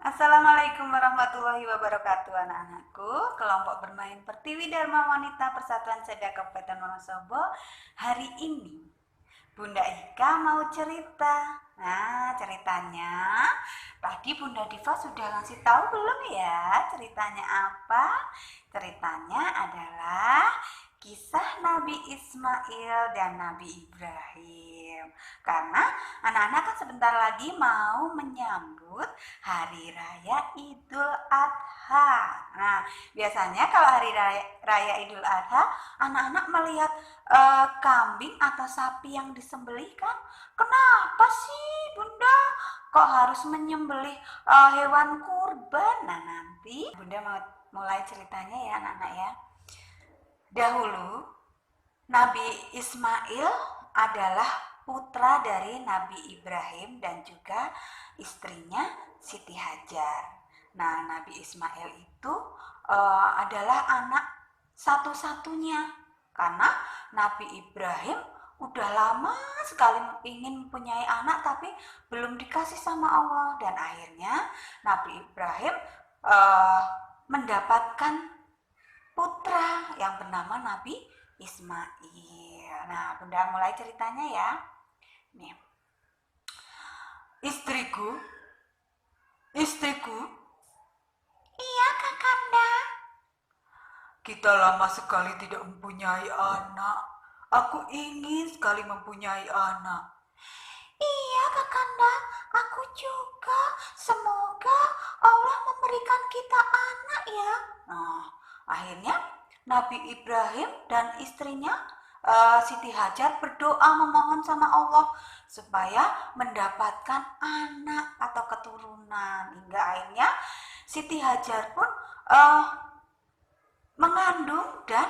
Assalamualaikum warahmatullahi wabarakatuh, anak-anakku. Kelompok bermain Pertiwi Dharma Wanita Persatuan Seda Kabupaten Wonosobo. Hari ini Bunda Ika mau cerita. Nah, ceritanya tadi Bunda Diva sudah ngasih tahu belum ya? Ceritanya apa? Ceritanya adalah kisah Nabi Ismail dan Nabi Ibrahim. Karena anak-anak kan sebentar lagi mau menyambut Hari Raya Idul Adha. Nah, biasanya kalau Hari Raya Idul Adha, anak-anak melihat kambing atau sapi yang disembelih kan. Kenapa sih Bunda kok harus menyembelih hewan kurban? Nah, nanti Bunda mau mulai ceritanya ya anak-anak ya. Dahulu Nabi Ismail adalah putra dari Nabi Ibrahim dan juga istrinya Siti Hajar. Nah, Nabi Ismail itu adalah anak satu-satunya karena Nabi Ibrahim udah lama sekali ingin mempunyai anak tapi belum dikasih sama Allah, dan akhirnya Nabi Ibrahim mendapatkan putra yang bernama Nabi Ismail. Nah, Bunda mulai ceritanya ya. Nih. Istriku, istriku. Iya, Kakanda. Kita lama sekali tidak mempunyai anak. Aku ingin sekali mempunyai anak. Iya, Kakanda. Aku juga. Semoga Allah memberikan kita anak ya. Nah, akhirnya Nabi Ibrahim dan istrinya Siti Hajar berdoa memohon sama Allah supaya mendapatkan anak atau keturunan, hingga akhirnya Siti Hajar pun mengandung dan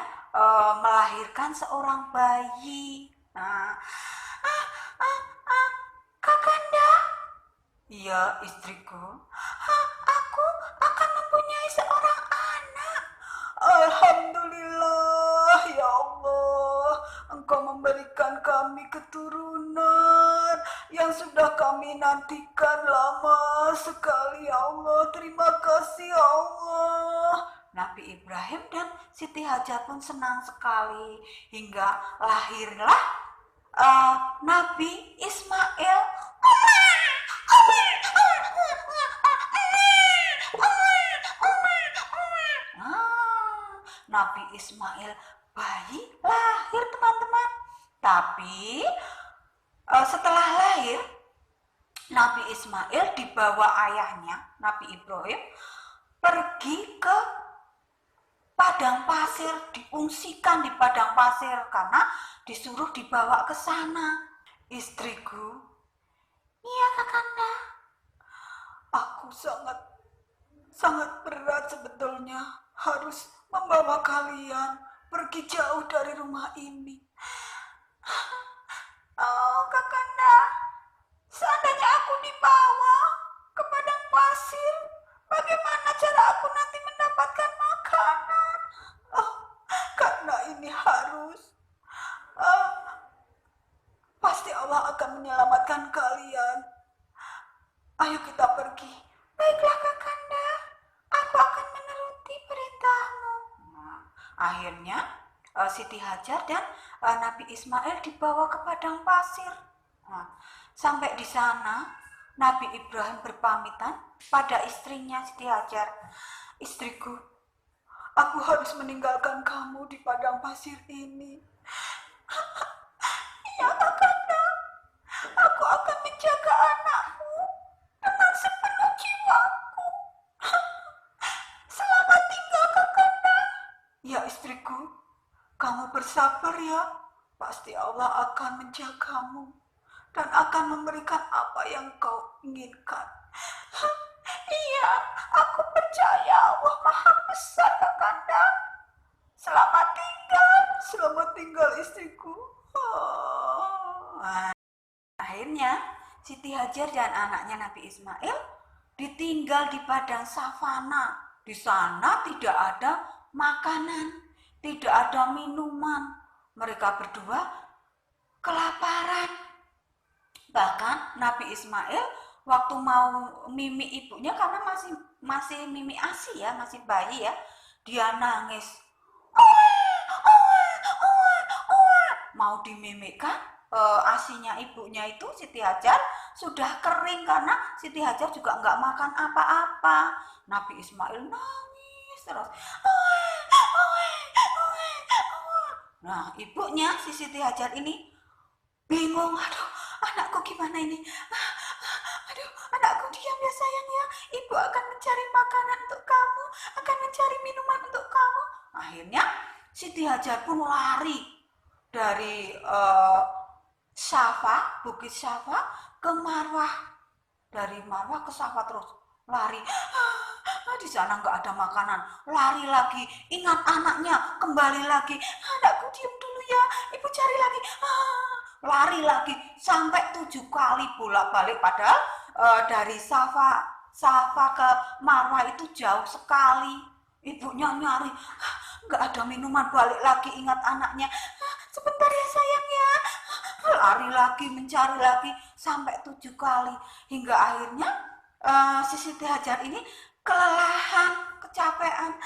melahirkan seorang bayi. Nah, Kakanda. Iya, istriku. Aku akan mempunyai seorang anak. Alhamdulillah ya Allah, Engkau memberikan kami keturunan yang sudah kami nantikan lama sekali ya Allah. Terima kasih ya Allah. Nabi Ibrahim dan Siti Hajar pun senang sekali hingga lahirlah Nabi Ismail. Nabi Ismail bayi lahir, teman-teman. Tapi setelah lahir, Nabi Ismail dibawa ayahnya, Nabi Ibrahim, pergi ke padang pasir, diungsikan di padang pasir karena disuruh dibawa ke sana. Istriku, iya Kakanda. Aku sangat berat sebetulnya harus membawa kalian pergi jauh dari rumah ini. Oh, Kakanda, seandainya aku dibawa ke padang pasir, bagaimana cara aku nanti mendapatkan makanan? Oh, karena ini harus. Pasti Allah akan menyelamatkan kalian. Ayo kita pergi. Baiklah Kakanda, aku akan menuruti perintahmu. Nah, akhirnya Siti Hajar dan Nabi Ismail dibawa ke padang pasir. Nah, sampai di sana Nabi Ibrahim berpamitan pada istrinya Siti Hajar. Istriku, aku harus meninggalkan kamu di padang pasir ini. Ya Kakanda, aku akan menjaga anakmu dengan sepenuh jiwaku. Selamat tinggal Kakanda. Ya istriku, kamu bersabar ya. Pasti Allah akan menjagamu dan akan memberikan apa yang kau inginkan. Iya, aku percaya Allah Maha Besar Kakanda. Selamat tinggal istriku. Akhirnya Siti Hajar dan anaknya Nabi Ismail ditinggal di padang savana. Di sana tidak ada makanan, tidak ada minuman. Mereka berdua kelaparan. Bahkan Nabi Ismail waktu mau mimi ibunya, karena masih masih mimi ASI ya, masih bayi ya, dia nangis. Mau dimimikkan, ASInya ibunya itu Siti Hajar sudah kering karena Siti Hajar juga nggak makan apa-apa. Nabi Ismail nangis terus. Nah, ibunya si Siti Hajar ini bingung, aduh anakku gimana ini, aduh anakku, diam ya sayang ya, ibu akan mencari makanan untuk kamu, akan mencari minuman untuk kamu. Akhirnya Siti Hajar pun lari dari Safa, Bukit Safa ke Marwah, dari Marwah ke Safa terus lari. Di sana nggak ada makanan, lari lagi, ingat anaknya, kembali lagi, anakku diam dulu ya, ibu cari lagi. Lari lagi sampai 7 kali bolak-balik, padahal dari Safa ke Marwah itu jauh sekali. Ibunya nyari, nggak ada minuman, balik lagi ingat anaknya, sebentar ya sayang ya, lari lagi mencari lagi sampai 7 kali, hingga akhirnya si Siti Hajar ini kelelahan, kecapean.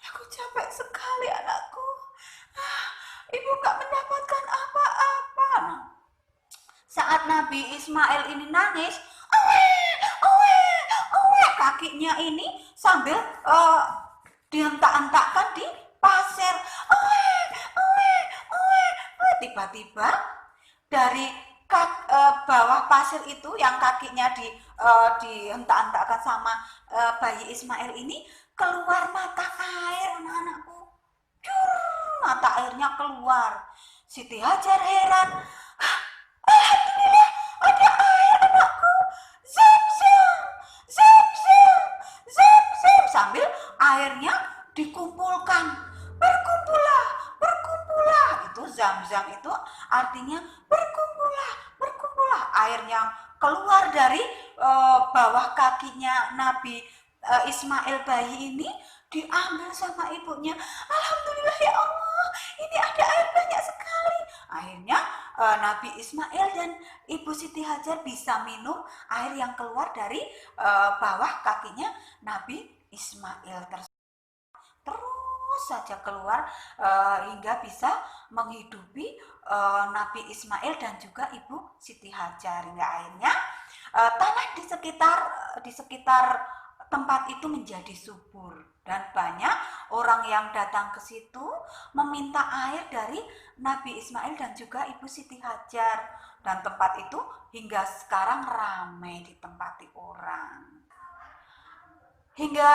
Aku capek sekali anakku, ibu gak mendapatkan apa-apa. Nah, saat Nabi Ismail ini nangis, kakinya ini sambil dihentak-hentakkan di pasir. Tiba-tiba dari bawah pasir itu yang kakinya dihentak-hentakkan sama bayi Ismail ini, keluar mata air anak-anakku. Mata airnya keluar. Siti Hajar heran. Alhamdulillah ada air anakku. Zam zam, zam zam, zam zam, sambil airnya dikumpulkan. Berkumpullah, berkumpullah. Itu zam-zam itu artinya berkumpullah, berkumpullah. Air yang keluar dari bawah kakinya Nabi Ismail bayi ini diambil sama ibunya. Alhamdulillah ya Allah, ini ada air banyak sekali. Akhirnya Nabi Ismail dan Ibu Siti Hajar bisa minum air yang keluar dari bawah kakinya Nabi Ismail tersebut. Terus saja keluar hingga bisa menghidupi Nabi Ismail dan juga Ibu Siti Hajar, hingga akhirnya tanah di sekitar tempat itu menjadi subur dan banyak orang yang datang ke situ meminta air dari Nabi Ismail dan juga Ibu Siti Hajar, dan tempat itu hingga sekarang ramai ditempati orang. Hingga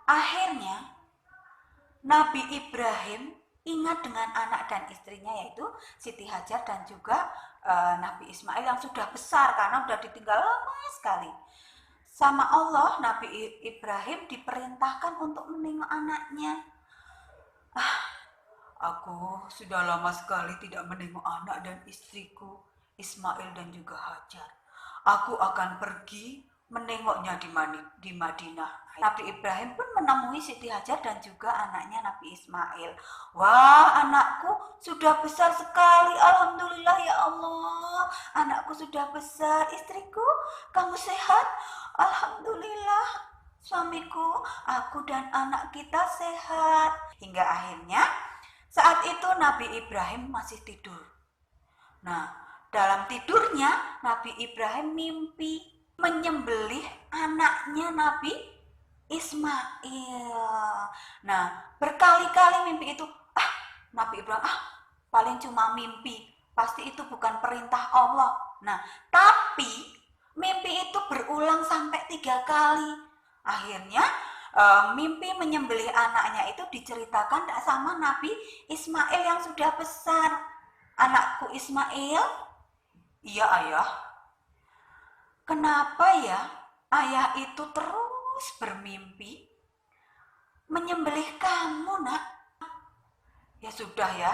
akhirnya Nabi Ibrahim ingat dengan anak dan istrinya, yaitu Siti Hajar dan juga Nabi Ismail yang sudah besar karena sudah ditinggal lama sekali sama Allah. Nabi Ibrahim diperintahkan untuk menengok anaknya. Aku sudah lama sekali tidak menengok anak dan istriku, Ismail dan juga Hajar. Aku akan pergi menengoknya di Madinah. Nabi Ibrahim pun menemui Siti Hajar dan juga anaknya Nabi Ismail. Wah, anakku sudah besar sekali, alhamdulillah ya Allah. Anakku sudah besar, istriku, kamu sehat? Alhamdulillah, suamiku, aku dan anak kita sehat. Hingga akhirnya saat itu Nabi Ibrahim masih tidur. Nah, dalam tidurnya Nabi Ibrahim mimpi menyembelih anaknya Nabi Ismail. Nah, berkali-kali mimpi itu, Nabi Ibrahim, paling cuma mimpi, pasti itu bukan perintah Allah. Nah, tapi mimpi itu berulang sampai 3 kali. Akhirnya mimpi menyembelih anaknya itu diceritakan sama Nabi Ismail yang sudah besar. Anakku Ismail, iya ayah. Kenapa ya ayah itu terus bermimpi menyembelih kamu, nak? Ya sudah ya,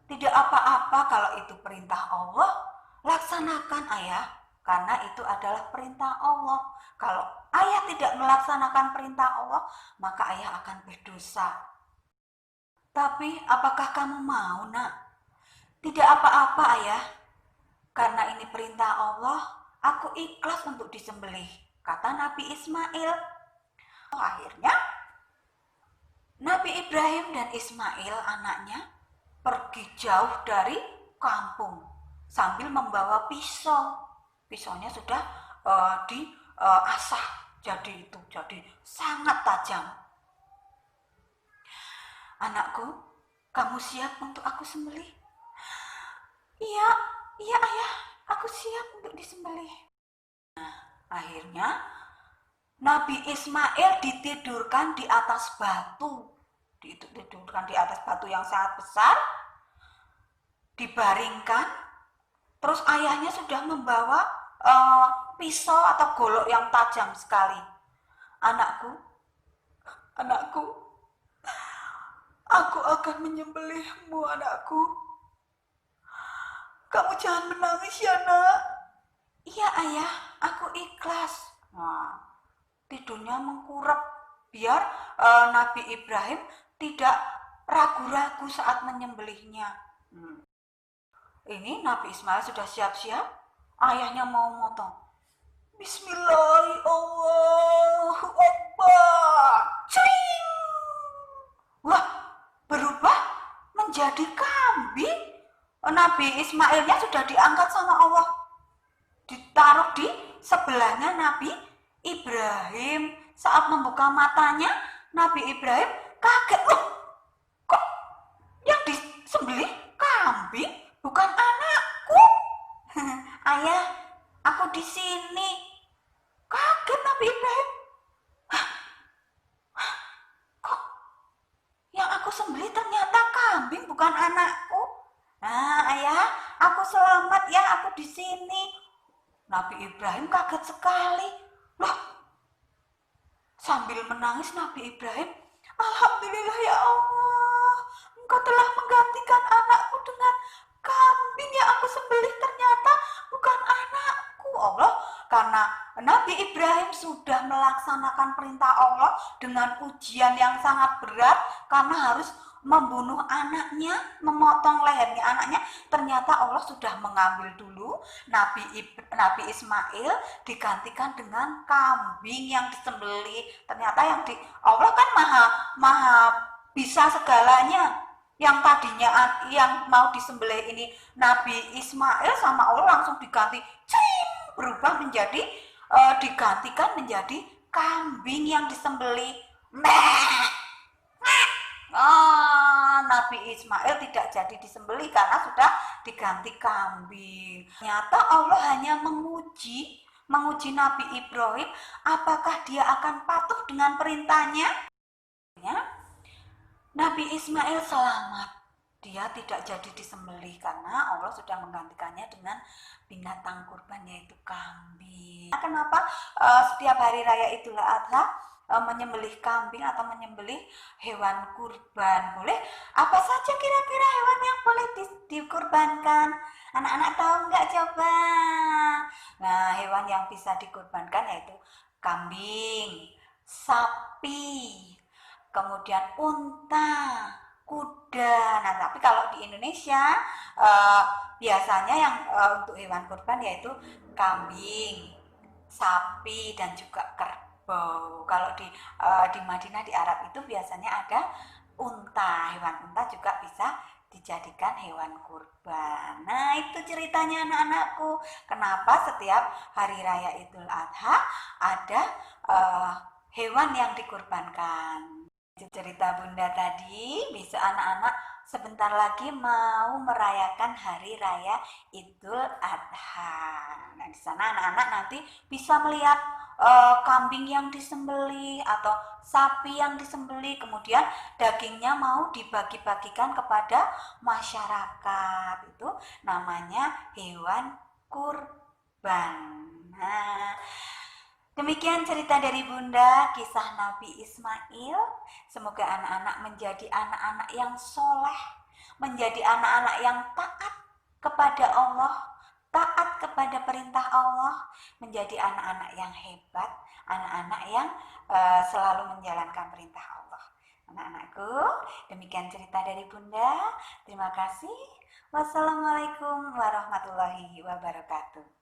tidak apa-apa kalau itu perintah Allah, laksanakan ayah, karena itu adalah perintah Allah. Kalau ayah tidak melaksanakan perintah Allah, maka ayah akan berdosa. Tapi apakah kamu mau, nak? Tidak apa-apa ayah, karena ini perintah Allah, aku ikhlas untuk disembelih, kata Nabi Ismail. Akhirnya Nabi Ibrahim dan Ismail anaknya pergi jauh dari kampung sambil membawa pisau. Pisaunya sudah diasah jadi sangat tajam. Anakku, kamu siap untuk aku sembelih? Iya, iya ayah, aku siap untuk disembelih. Nah, akhirnya Nabi Ismail ditidurkan di atas batu. Ditidurkan di atas batu yang sangat besar, dibaringkan. Terus ayahnya sudah membawa pisau atau golok yang tajam sekali. Anakku, anakku, aku akan menyembelihmu, anakku. Kamu jangan menangis ya, nak. Iya ayah, aku ikhlas. Nah, tidurnya mengkurap biar Nabi Ibrahim tidak ragu-ragu saat menyembelihnya. Ini Nabi Ismail sudah siap-siap, ayahnya mau motong. Bismillahirrahmanirrahim. Wah, berubah menjadi kambing. Nabi Ismailnya sudah diangkat sama Allah, ditaruh di sebelahnya Nabi Ibrahim. Saat membuka matanya, Nabi Ibrahim kaget. Loh, kok yang disembelih kambing, bukan anakku? Ayah, aku di sini. Kaget Nabi Ibrahim. Kok yang aku sembelih ternyata kambing, bukan anakku? Nah, ayah, aku selamat ya, aku di sini. Nabi Ibrahim kaget sekali. Loh, sambil menangis Nabi Ibrahim, Alhamdulillah ya Allah, Engkau telah menggantikan anakku dengan kambing yang aku sembelih ternyata bukan anakku. Allah, karena Nabi Ibrahim sudah melaksanakan perintah Allah dengan ujian yang sangat berat karena harus membunuh anaknya, memotong lehernya anaknya. Ternyata Allah sudah mengambil dulu Nabi Ismail, digantikan dengan kambing yang disembelih. Ternyata Allah kan maha bisa segalanya. Yang tadinya yang mau disembelih ini Nabi Ismail, sama Allah langsung diganti, berubah menjadi digantikan menjadi kambing yang disembelih. Nabi Ismail tidak jadi disembelih karena sudah diganti kambing. Ternyata Allah hanya menguji Nabi Ibrahim, apakah dia akan patuh dengan perintahnya. Nabi Ismail selamat, dia tidak jadi disembelih karena Allah sudah menggantikannya dengan binatang kurban, yaitu kambing. Kenapa setiap hari raya Idul Adha menyembelih kambing atau menyembelih hewan kurban? Boleh apa saja kira-kira hewan yang boleh dikurbankan? Anak-anak tahu nggak coba? Nah, hewan yang bisa dikurbankan yaitu kambing, sapi, kemudian unta, kuda. Nah, tapi kalau di Indonesia biasanya yang untuk hewan kurban yaitu kambing, sapi, dan juga kerbau. Kalau di Madinah di Arab itu biasanya ada unta. Hewan unta juga bisa dijadikan hewan kurban. Nah, itu ceritanya anak-anakku. Kenapa setiap hari raya Idul Adha ada hewan yang dikurbankan. Cerita Bunda tadi, bisa anak-anak sebentar lagi mau merayakan hari raya Idul Adha. Nah, di sana anak-anak nanti bisa melihat kambing yang disembelih atau sapi yang disembelih, kemudian dagingnya mau dibagi-bagikan kepada masyarakat. Itu namanya hewan kurban. Nah, demikian cerita dari Bunda, kisah Nabi Ismail. Semoga anak-anak menjadi anak-anak yang soleh, menjadi anak-anak yang taat kepada Allah, taat kepada perintah Allah, menjadi anak-anak yang hebat, anak-anak yang selalu menjalankan perintah Allah. Anak-anakku, demikian cerita dari Bunda. Terima kasih. Wassalamualaikum warahmatullahi wabarakatuh.